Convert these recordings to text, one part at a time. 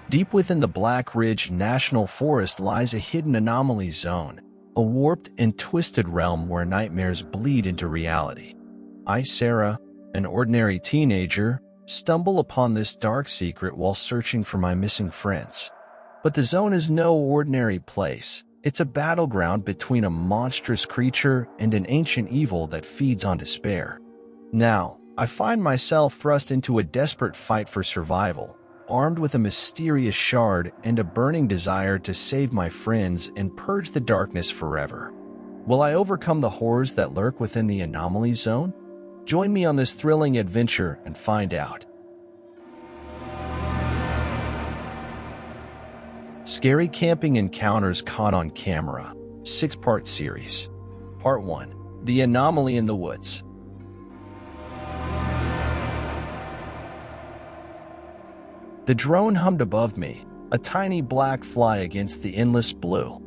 Deep within the Black Ridge National Forest lies a hidden anomaly zone, a warped and twisted realm where nightmares bleed into reality. I, Sarah, an ordinary teenager, stumble upon this dark secret while searching for my missing friends. But the zone is no ordinary place. It's a battleground between a monstrous creature and an ancient evil that feeds on despair. Now, I find myself thrust into a desperate fight for survival, armed with a mysterious shard and a burning desire to save my friends and purge the darkness forever. Will I overcome the horrors that lurk within the anomaly zone? Join me on this thrilling adventure and find out. Scary Camping Encounters Caught on Camera, 6-part series. Part 1. The Anomaly in the Woods. The drone hummed above me, a tiny black fly against the endless blue.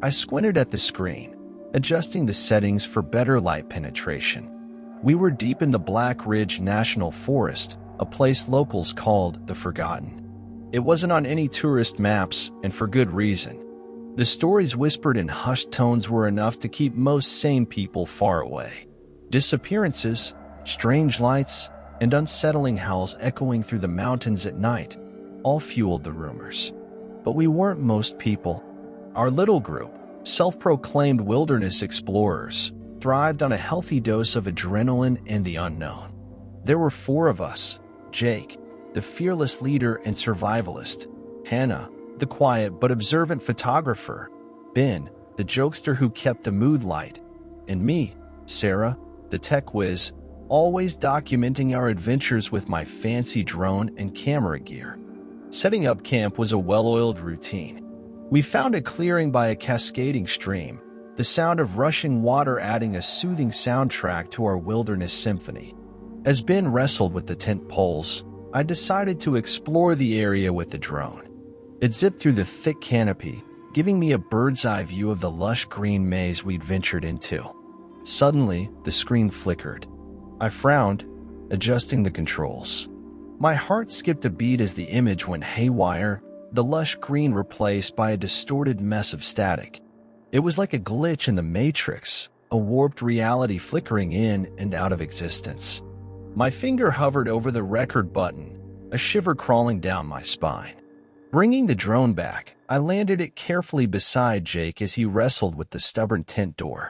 I squinted at the screen, adjusting the settings for better light penetration. We were deep in the Black Ridge National Forest, a place locals called the Forgotten. It wasn't on any tourist maps, and for good reason. The stories whispered in hushed tones were enough to keep most sane people far away. Disappearances, strange lights, and unsettling howls echoing through the mountains at night all fueled the rumors. But we weren't most people. Our little group, self-proclaimed wilderness explorers, thrived on a healthy dose of adrenaline and the unknown. There were 4 of us: Jake, the fearless leader and survivalist; Hannah, the quiet but observant photographer; Ben, the jokester who kept the mood light; and me, Sarah, the tech whiz, always documenting our adventures with my fancy drone and camera gear. Setting up camp was a well-oiled routine. We found a clearing by a cascading stream, the sound of rushing water adding a soothing soundtrack to our wilderness symphony. As Ben wrestled with the tent poles, I decided to explore the area with the drone. It zipped through the thick canopy, giving me a bird's-eye view of the lush green maze we'd ventured into. Suddenly, the screen flickered. I frowned, adjusting the controls. My heart skipped a beat as the image went haywire, the lush green replaced by a distorted mess of static. It was like a glitch in the Matrix, a warped reality flickering in and out of existence. My finger hovered over the record button, a shiver crawling down my spine. Bringing the drone back, I landed it carefully beside Jake as he wrestled with the stubborn tent door.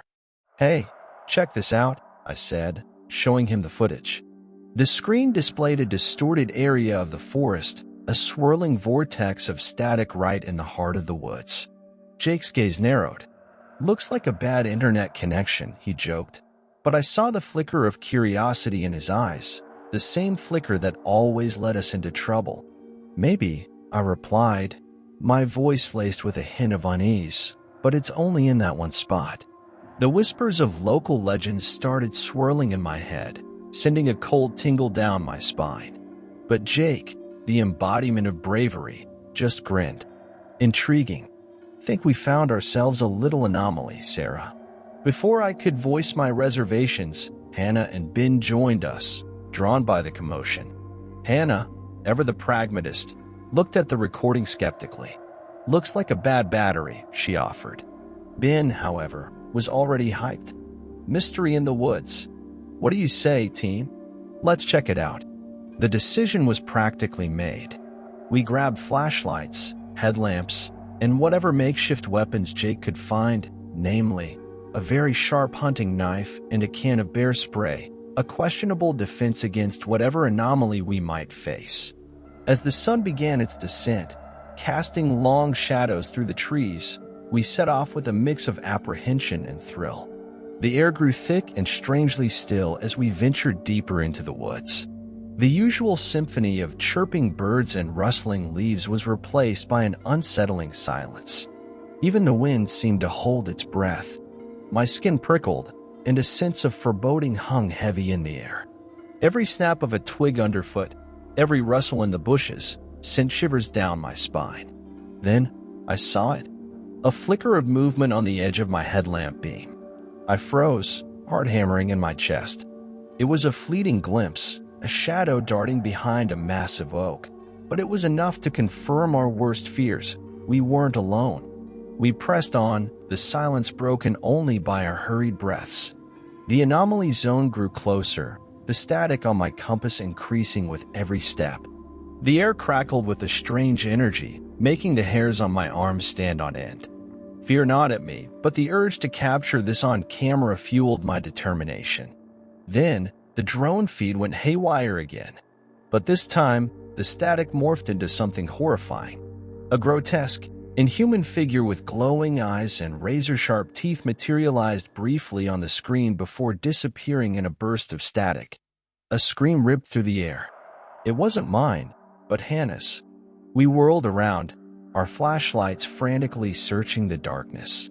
"Hey, check this out," I said, showing him the footage. The screen displayed a distorted area of the forest, a swirling vortex of static right in the heart of the woods. Jake's gaze narrowed. "Looks like a bad internet connection," he joked. But I saw the flicker of curiosity in his eyes, the same flicker that always led us into trouble. "Maybe," I replied, my voice laced with a hint of unease, "but it's only in that one spot." The whispers of local legends started swirling in my head, sending a cold tingle down my spine. But Jake, the embodiment of bravery, just grinned. "Intriguing. Think we found ourselves a little anomaly, Sarah." Before I could voice my reservations, Hannah and Ben joined us, drawn by the commotion. Hannah, ever the pragmatist, looked at the recording skeptically. "Looks like a bad battery," she offered. Ben, however, was already hyped. "Mystery in the woods. What do you say, team? Let's check it out." The decision was practically made. We grabbed flashlights, headlamps, and whatever makeshift weapons Jake could find, namely, a very sharp hunting knife and a can of bear spray, a questionable defense against whatever anomaly we might face. As the sun began its descent, casting long shadows through the trees, we set off with a mix of apprehension and thrill. The air grew thick and strangely still as we ventured deeper into the woods. The usual symphony of chirping birds and rustling leaves was replaced by an unsettling silence. Even the wind seemed to hold its breath. My skin prickled, and a sense of foreboding hung heavy in the air. Every snap of a twig underfoot, every rustle in the bushes, sent shivers down my spine. Then I saw it, a flicker of movement on the edge of my headlamp beam. I froze, heart hammering in my chest. It was a fleeting glimpse, a shadow darting behind a massive oak. but it was enough to confirm our worst fears. We weren't alone. We pressed on, the silence broken only by our hurried breaths. The anomaly zone grew closer, the static on my compass increasing with every step. The air crackled with a strange energy, making the hairs on my arms stand on end. Fear gnawed at me, but the urge to capture this on camera fueled my determination. Then, the drone feed went haywire again. But this time, the static morphed into something horrifying. A grotesque, inhuman figure with glowing eyes and razor-sharp teeth materialized briefly on the screen before disappearing in a burst of static. A scream ripped through the air. It wasn't mine, but Hannah's. We whirled around, our flashlights frantically searching the darkness.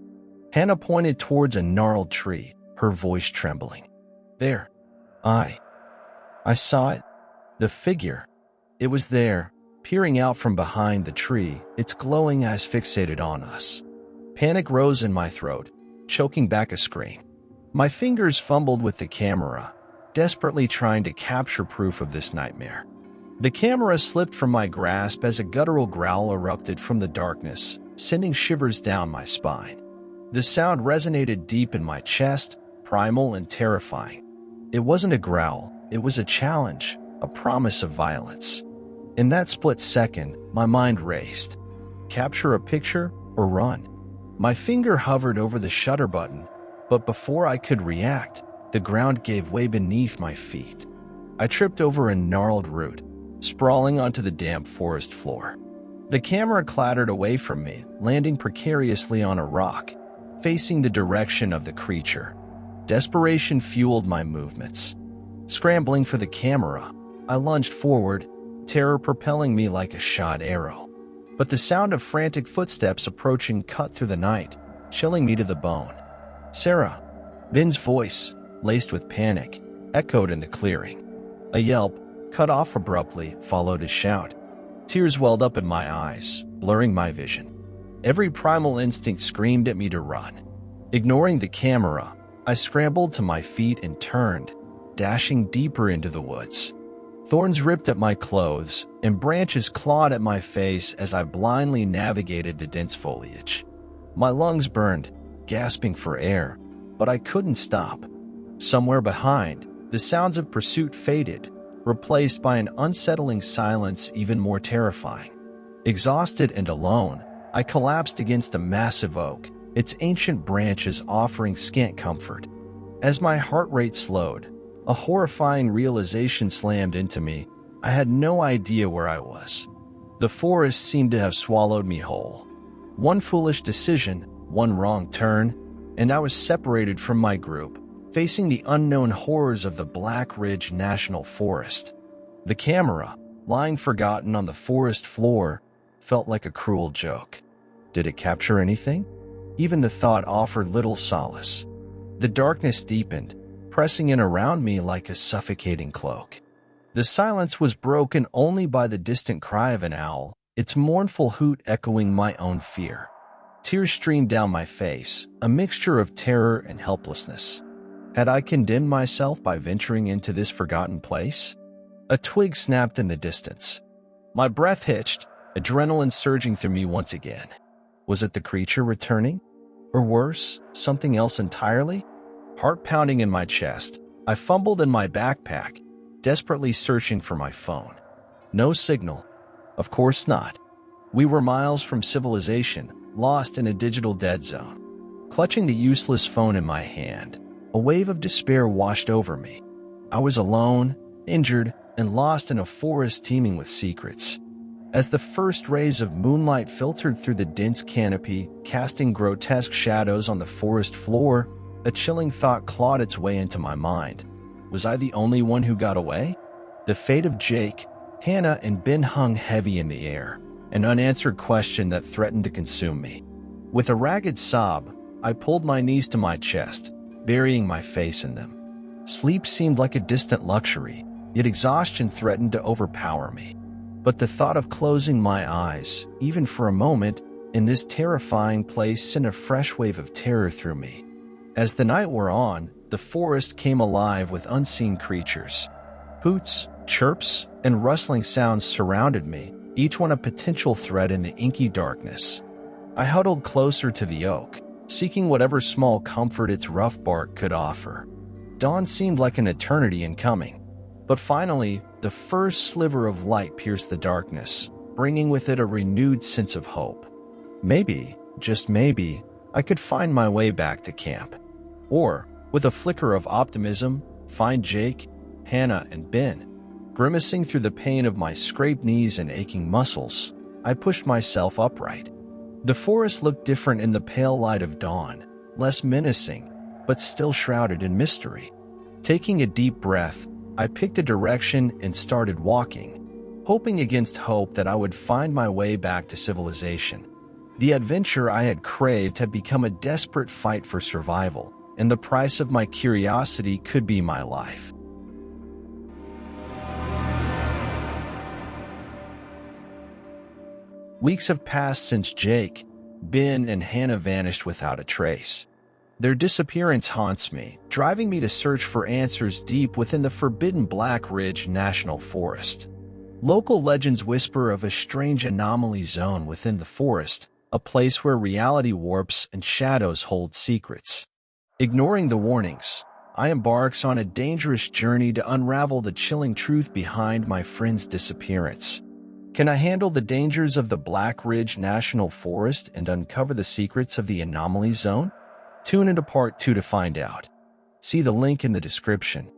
Hannah pointed towards a gnarled tree, her voice trembling. There. I saw it. The figure. It was there, peering out from behind the tree, its glowing eyes fixated on us. Panic rose in my throat, choking back a scream. My fingers fumbled with the camera, desperately trying to capture proof of this nightmare. The camera slipped from my grasp as a guttural growl erupted from the darkness, sending shivers down my spine. The sound resonated deep in my chest, primal and terrifying. It wasn't a growl, it was a challenge, a promise of violence. In that split second, my mind raced. Capture a picture or run? My finger hovered over the shutter button, but before I could react, the ground gave way beneath my feet. I tripped over a gnarled root, sprawling onto the damp forest floor. The camera clattered away from me, landing precariously on a rock, facing the direction of the creature. Desperation fueled my movements. Scrambling for the camera, I lunged forward, terror propelling me like a shot arrow. But the sound of frantic footsteps approaching cut through the night, chilling me to the bone. Sarah. Ben's voice, laced with panic, echoed in the clearing. A yelp, cut off abruptly, followed a shout. Tears welled up in my eyes, blurring my vision. Every primal instinct screamed at me to run. Ignoring the camera, I scrambled to my feet and turned, dashing deeper into the woods. Thorns ripped at my clothes, and branches clawed at my face as I blindly navigated the dense foliage. My lungs burned, gasping for air, but I couldn't stop. Somewhere behind, the sounds of pursuit faded, replaced by an unsettling silence even more terrifying. Exhausted and alone, I collapsed against a massive oak, its ancient branches offering scant comfort. As my heart rate slowed, a horrifying realization slammed into me. I had no idea where I was. The forest seemed to have swallowed me whole. One foolish decision, one wrong turn, and I was separated from my group, facing the unknown horrors of the Black Ridge National Forest. The camera, lying forgotten on the forest floor, felt like a cruel joke. Did it capture anything? Even the thought offered little solace. The darkness deepened, pressing in around me like a suffocating cloak. The silence was broken only by the distant cry of an owl, its mournful hoot echoing my own fear. Tears streamed down my face, a mixture of terror and helplessness. Had I condemned myself by venturing into this forgotten place? A twig snapped in the distance. My breath hitched, adrenaline surging through me once again. Was it the creature returning? Or worse, something else entirely? Heart pounding in my chest, I fumbled in my backpack, desperately searching for my phone. No signal. Of course not. We were miles from civilization, lost in a digital dead zone. Clutching the useless phone in my hand, a wave of despair washed over me. I was alone, injured, and lost in a forest teeming with secrets. As the first rays of moonlight filtered through the dense canopy, casting grotesque shadows on the forest floor, a chilling thought clawed its way into my mind. Was I the only one who got away? The fate of Jake, Hannah, and Ben hung heavy in the air, an unanswered question that threatened to consume me. With a ragged sob, I pulled my knees to my chest, burying my face in them. Sleep seemed like a distant luxury, yet exhaustion threatened to overpower me. But the thought of closing my eyes, even for a moment, in this terrifying place sent a fresh wave of terror through me. As the night wore on, the forest came alive with unseen creatures. Hoots, chirps, and rustling sounds surrounded me, each one a potential threat in the inky darkness. I huddled closer to the oak, seeking whatever small comfort its rough bark could offer. Dawn seemed like an eternity in coming, but finally, the first sliver of light pierced the darkness, bringing with it a renewed sense of hope. Maybe, just maybe, I could find my way back to camp. Or, with a flicker of optimism, find Jake, Hannah, and Ben. Grimacing through the pain of my scraped knees and aching muscles, I pushed myself upright. The forest looked different in the pale light of dawn, less menacing, but still shrouded in mystery. Taking a deep breath, I picked a direction and started walking, hoping against hope that I would find my way back to civilization. The adventure I had craved had become a desperate fight for survival, and the price of my curiosity could be my life. Weeks have passed since Jake, Ben, and Hannah vanished without a trace. Their disappearance haunts me, driving me to search for answers deep within the forbidden Black Ridge National Forest. Local legends whisper of a strange anomaly zone within the forest, a place where reality warps and shadows hold secrets. Ignoring the warnings, I embark on a dangerous journey to unravel the chilling truth behind my friend's disappearance. Can I handle the dangers of the Black Ridge National Forest and uncover the secrets of the anomaly zone? Tune into part 2 to find out. See the link in the description.